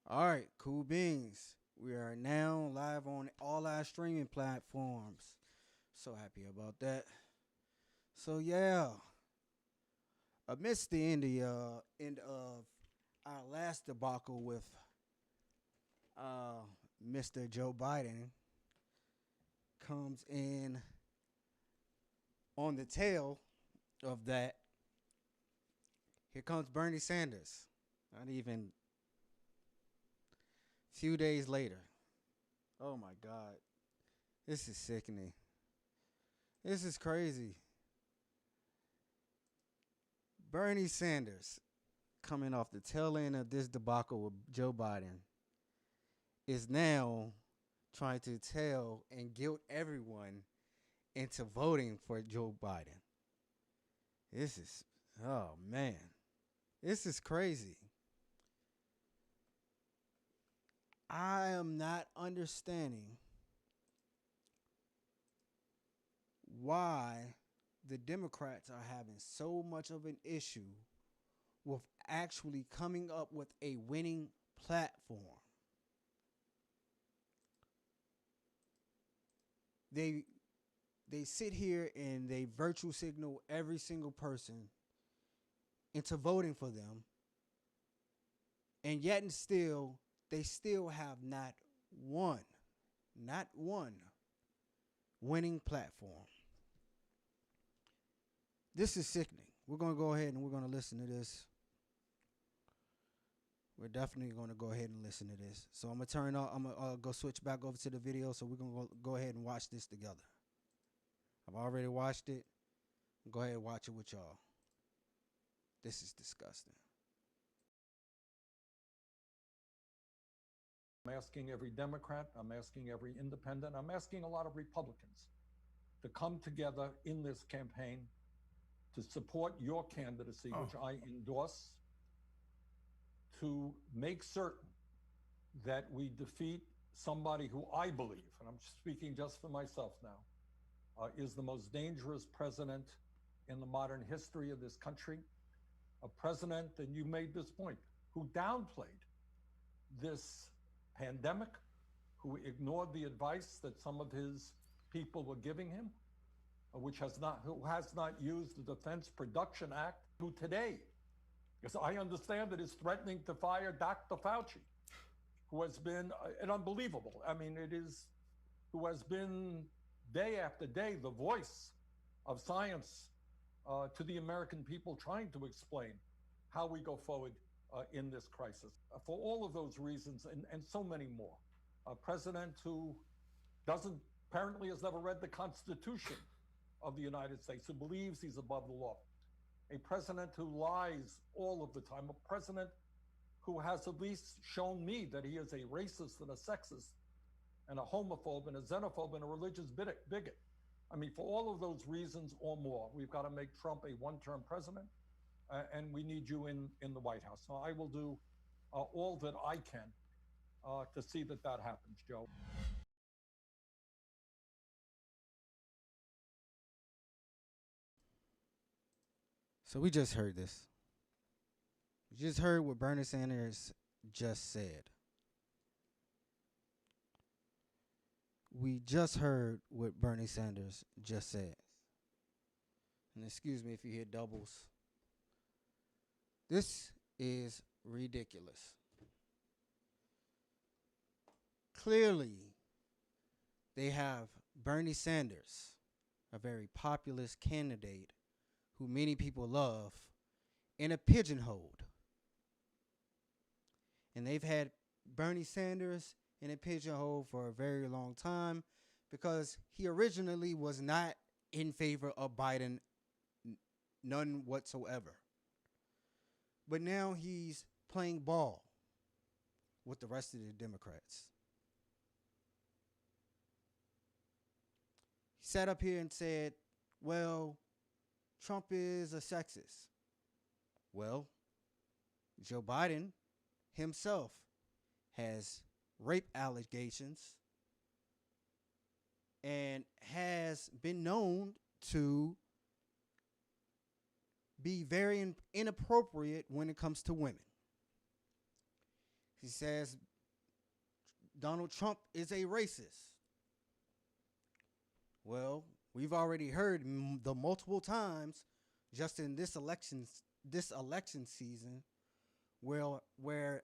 All right, cool beans. We are now live on all our streaming platforms. So happy about that. So yeah, amidst the end of our last debacle with uh, Mr. Joe Biden comes in on the tail of that. Here comes Bernie Sanders. Not even a few days later. Oh my God, this is sickening. This is crazy. Bernie Sanders, coming off the tail end of this debacle with Joe Biden, is now trying to tell and guilt everyone into voting for Joe Biden. This is, oh man, this is crazy. I am not understanding why the Democrats are having so much of an issue with actually coming up with a winning platform. They they sit here and they virtue signal every single person into voting for them, and yet and still they still have one, not one winning platform. This is sickening. We're going to go ahead and we're going to listen to this. We're definitely going to go ahead and listen to this. So I'm going to turn off. I'm going to go switch back over to the video. So we're going to go ahead and watch this together. I've already watched it. Go ahead and watch it with y'all. This is disgusting. I'm asking every Democrat, I'm asking every independent, I'm asking a lot of Republicans to come together in this campaign to support your candidacy, which I endorse, to make certain that we defeat somebody who I believe, and I'm speaking just for myself now, is the most dangerous president in the modern history of this country. A president, and you made this point, who downplayed this pandemic, who ignored the advice that some of his people were giving him, who has not used the Defense Production Act, who today, because I understand that is threatening to fire Dr. Fauci, who has been an unbelievable. I mean, who has been day after day the voice of science to the American people, trying to explain how we go forward in this crisis. For all of those reasons and so many more, a president who apparently has never read the Constitution of the United States, who believes he's above the law, a president who lies all of the time, a president who has at least shown me that he is a racist and a sexist and a homophobe and a xenophobe and a religious bigot. I mean, for all of those reasons or more, we've got to make Trump a one-term president, and we need you in the White House. So I will do all that I can to see that happens, Joe. So we just heard this. We just heard what Bernie Sanders just said. We just heard what Bernie Sanders just said. And excuse me if you hear doubles. This is ridiculous. Clearly, they have Bernie Sanders, a very populist candidate who many people love, in a pigeonhole. And they've had Bernie Sanders in a pigeonhole for a very long time because he originally was not in favor of Biden, none whatsoever. But now he's playing ball with the rest of the Democrats. He sat up here and said, well, Trump is a sexist. Well, Joe Biden himself has rape allegations and has been known to be very inappropriate when it comes to women. He says Donald Trump is a racist. Well, we've already heard the multiple times just in this election season where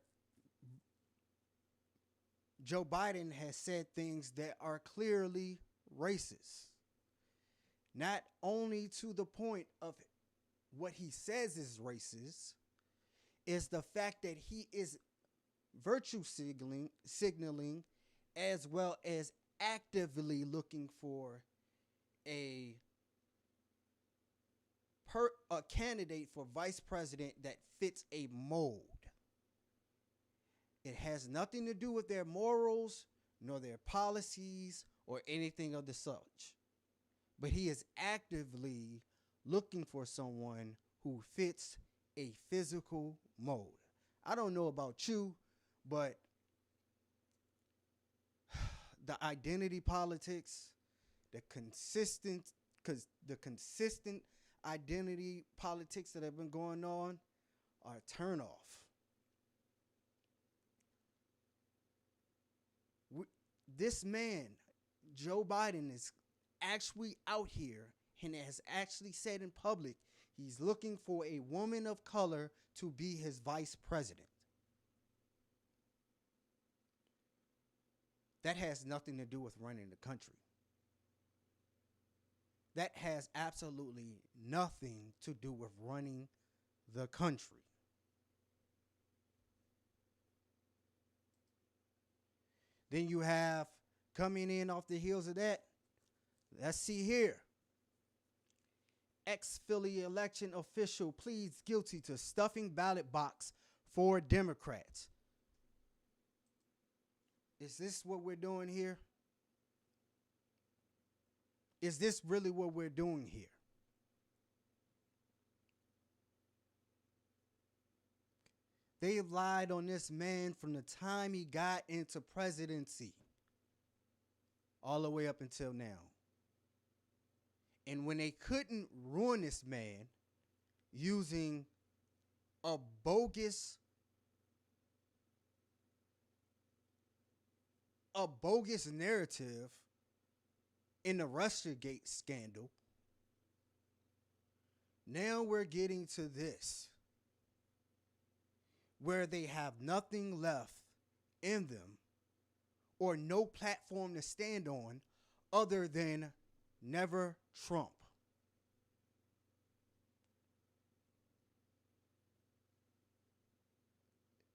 Joe Biden has said things that are clearly racist. Not only to the point of what he says is racist, is the fact that he is virtue signaling as well as actively looking for a a candidate for vice president that fits a mold. It has nothing to do with their morals, nor their policies, or anything of the such. But he is actively looking for someone who fits a physical mold. I don't know about you, but the identity politics, the consistent identity politics that have been going on are a turn off. This man, Joe Biden, is actually out here and has actually said in public he's looking for a woman of color to be his vice president. That has nothing to do with running the country. That has absolutely nothing to do with running the country. Then you have coming in off the heels of that, let's see here. Ex-Philly election official pleads guilty to stuffing ballot box for Democrats. Is this what we're doing here? Is this really what we're doing here? They lied on this man from the time he got into presidency all the way up until now. And when they couldn't ruin this man using a bogus narrative in the Russiagate scandal, now we're getting to this, where they have nothing left in them or no platform to stand on other than never Trump.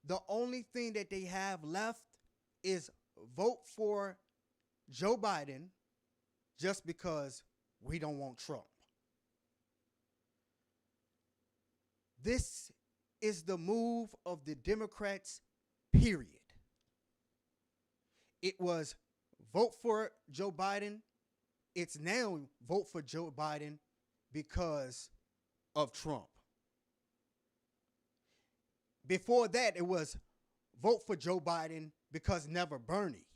The only thing that they have left is vote for Joe Biden just because we don't want Trump. This is the move of the Democrats, period. It was vote for Joe Biden. It's now vote for Joe Biden because of Trump. Before that, it was vote for Joe Biden because never Bernie.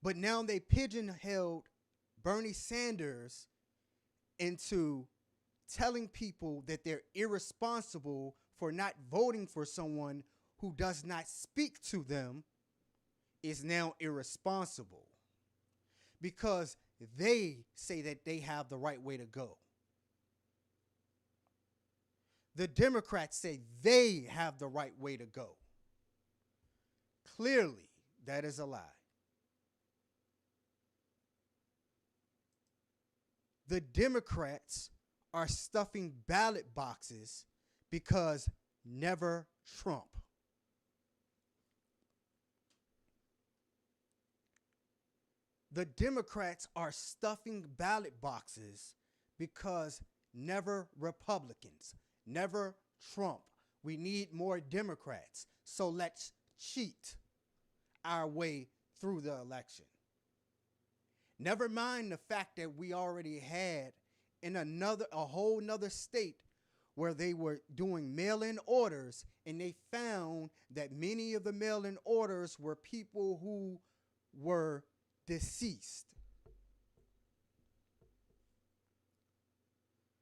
But now they pigeonholed Bernie Sanders into telling people that they're irresponsible for not voting for someone who does not speak to them is now irresponsible because they say that they have the right way to go. The Democrats say they have the right way to go. Clearly, that is a lie. The Democrats are stuffing ballot boxes because never Trump. The Democrats are stuffing ballot boxes because never Republicans, never Trump. We need more Democrats. So let's cheat our way through the election. Never mind the fact that we already had in a whole nother state where they were doing mail-in orders, and they found that many of the mail-in orders were people who were deceased.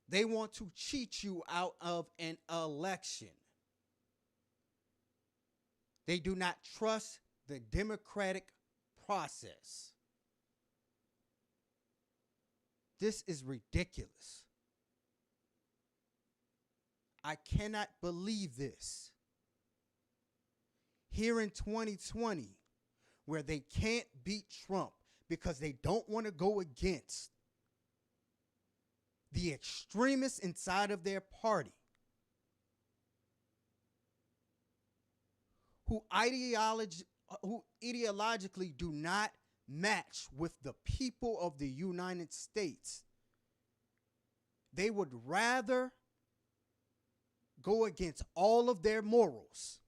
They want to cheat you out of an election. They do not trust the democratic process. This is ridiculous. I cannot believe this. Here in 2020, where they can't beat Trump because they don't want to go against the extremists inside of their party who ideologically do not match with the people of the United States. They would rather go against all of their morals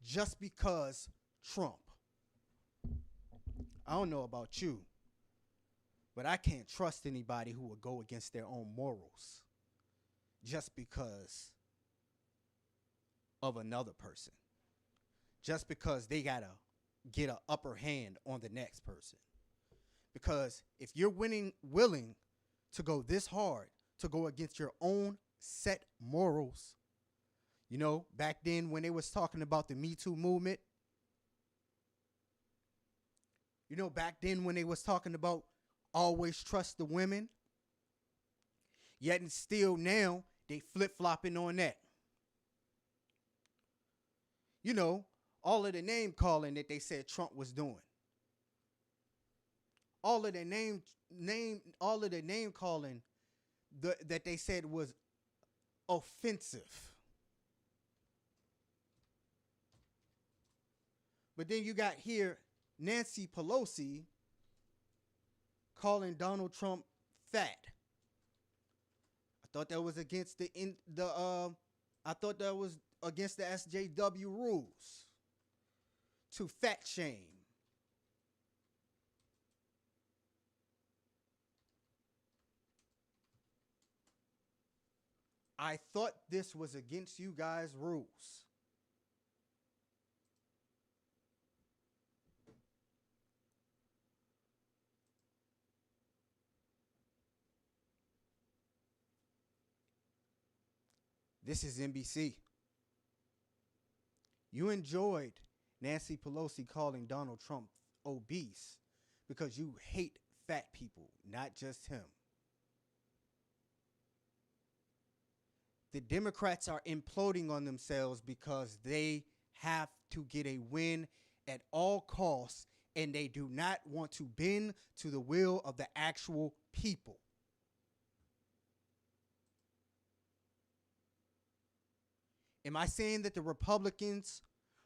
just because Trump. I don't know about you, but I can't trust anybody who would go against their own morals just because of another person. Just because they got to get an upper hand on the next person. Because if you're willing to go this hard, to go against your own set morals, you know, back then when they was talking about the Me Too movement, you know, back then when they was talking about always trust the women, yet and still now they flip-flopping on that. You know, all of the name calling that they said Trump was doing. All of the name calling that they said was offensive. But then you got here Nancy Pelosi calling Donald Trump fat. I thought that was against the SJW rules to fat shame. I thought this was against you guys' rules. This is NBC. You enjoyed Nancy Pelosi calling Donald Trump obese because you hate fat people, not just him. The Democrats are imploding on themselves because they have to get a win at all costs, and they do not want to bend to the will of the actual people. Am I saying that the Republicans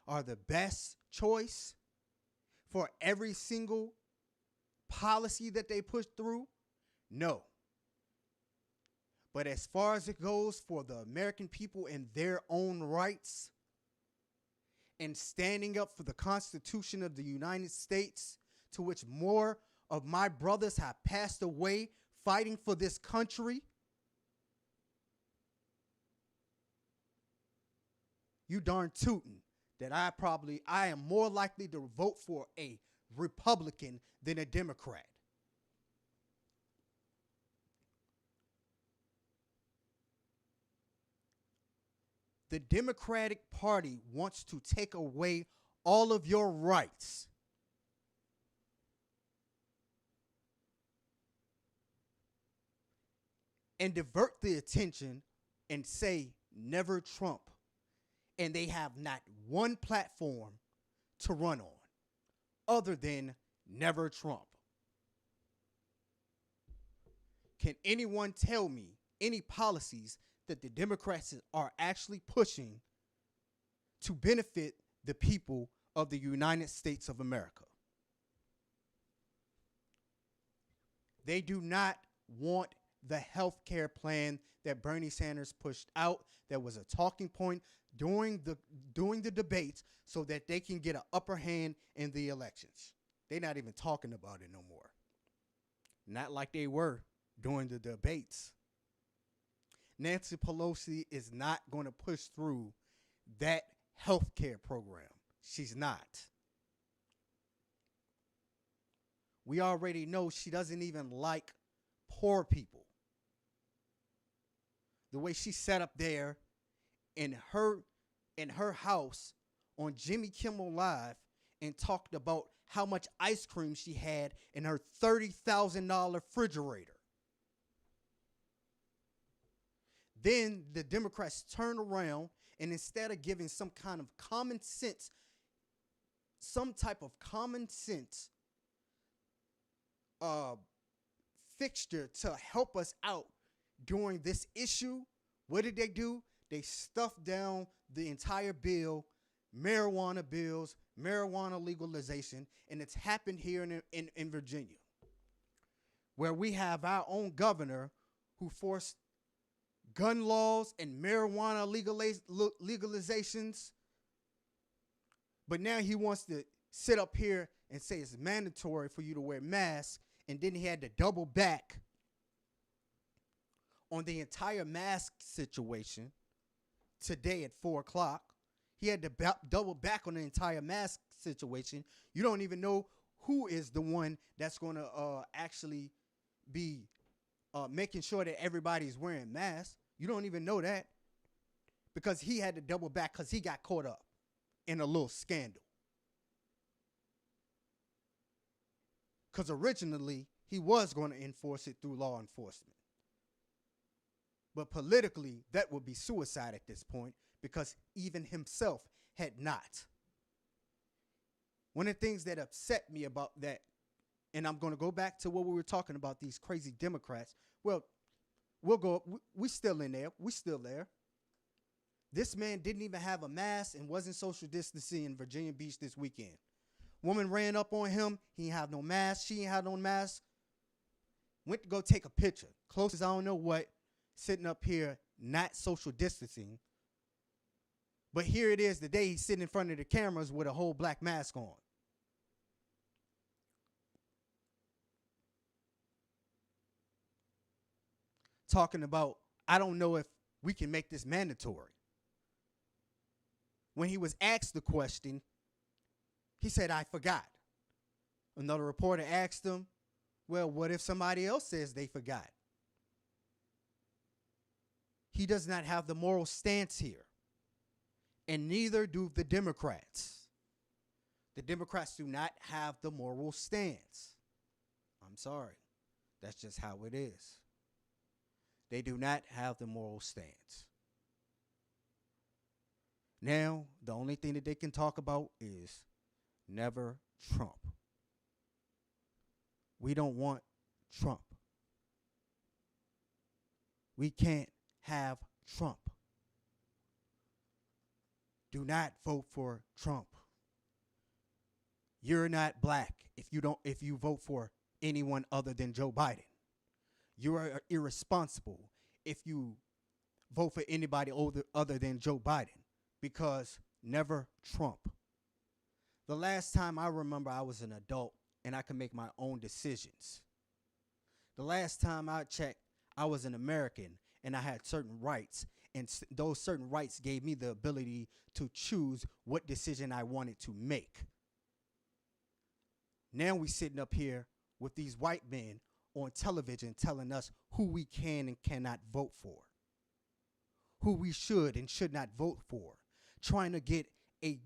are the best choice for every single policy that they push through? No. But as far as it goes for the American people and their own rights and standing up for the Constitution of the United States, to which more of my brothers have passed away fighting for this country, you darn tootin' that I am more likely to vote for a Republican than a Democrat. The Democratic Party wants to take away all of your rights. And divert the attention and say, never Trump. And they have not one platform to run on other than never Trump. Can anyone tell me any policies that the Democrats are actually pushing to benefit the people of the United States of America? They do not want the health care plan that Bernie Sanders pushed out that was a talking point during the debates so that they can get an upper hand in the elections. They're not even talking about it no more. Not like they were during the debates. Nancy Pelosi is not going to push through that health care program. She's not. We already know she doesn't even like poor people. The way she sat up there in her house on Jimmy Kimmel Live and talked about how much ice cream she had in her $30,000 refrigerator. Then the Democrats turn around and instead of giving some kind of common sense, some type of common sense fixture to help us out during this issue, what did they do? They stuffed down the entire bill, marijuana bills, marijuana legalization, and it's happened here in Virginia, where we have our own governor who forced gun laws and marijuana legalizations, but now he wants to sit up here and say it's mandatory for you to wear masks, and then he had to double back on the entire mask situation today at 4 o'clock. He had to double back on the entire mask situation. You don't even know who is the one that's going to actually be making sure that everybody's wearing masks. You don't even know that because he had to double back because he got caught up in a little scandal. Because originally, he was going to enforce it through law enforcement. But politically, that would be suicide at this point because even himself had not. One of the things that upset me about that, and I'm going to go back to what we were talking about, these crazy Democrats. Well, we still in there. We still there. This man didn't even have a mask and wasn't social distancing in Virginia Beach this weekend. Woman ran up on him. He ain't have no mask. She ain't have no mask. Went to go take a picture. Close as I don't know what. Sitting up here, not social distancing. But here it is, the day he's sitting in front of the cameras with a whole black mask on. Talking about, I don't know if we can make this mandatory. When he was asked the question, he said, I forgot. Another reporter asked him, well, what if somebody else says they forgot? He does not have the moral stance here. And neither do the Democrats. The Democrats do not have the moral stance. I'm sorry. That's just how it is. They do not have the moral stance. Now, the only thing that they can talk about is never Trump. We don't want Trump. We can't have Trump. Do not vote for Trump. You're not black if you vote for anyone other than Joe Biden. You are irresponsible if you vote for anybody other than Joe Biden, because never Trump. The last time I remember I was an adult and I could make my own decisions. The last time I checked, I was an American and I had certain rights, and those certain rights gave me the ability to choose what decision I wanted to make. Now we sitting up here with these white men on television telling us who we can and cannot vote for, who we should and should not vote for, trying to get a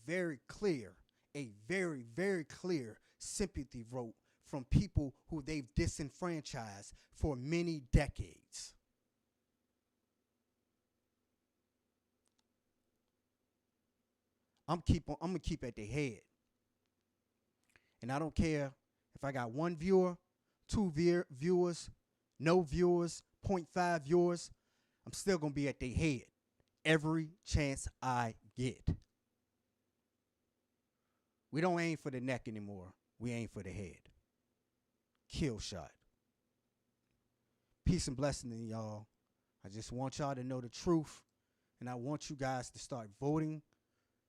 very clear sympathy vote from people who they've disenfranchised for many decades. I'm gonna keep at their head. And I don't care if I got 1 viewer, 2 viewers, no viewers, 0.5 viewers. I'm still going to be at their head every chance I get. We don't aim for the neck anymore. We aim for the head. Kill shot. Peace and blessing to y'all. I just want y'all to know the truth, and I want you guys to start voting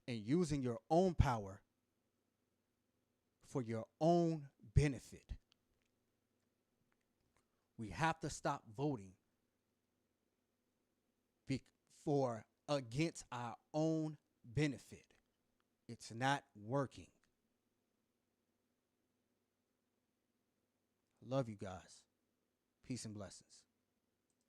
and using your own power for your own benefit. We have to stop voting against our own benefit. It's not working. Love you guys. Peace and blessings.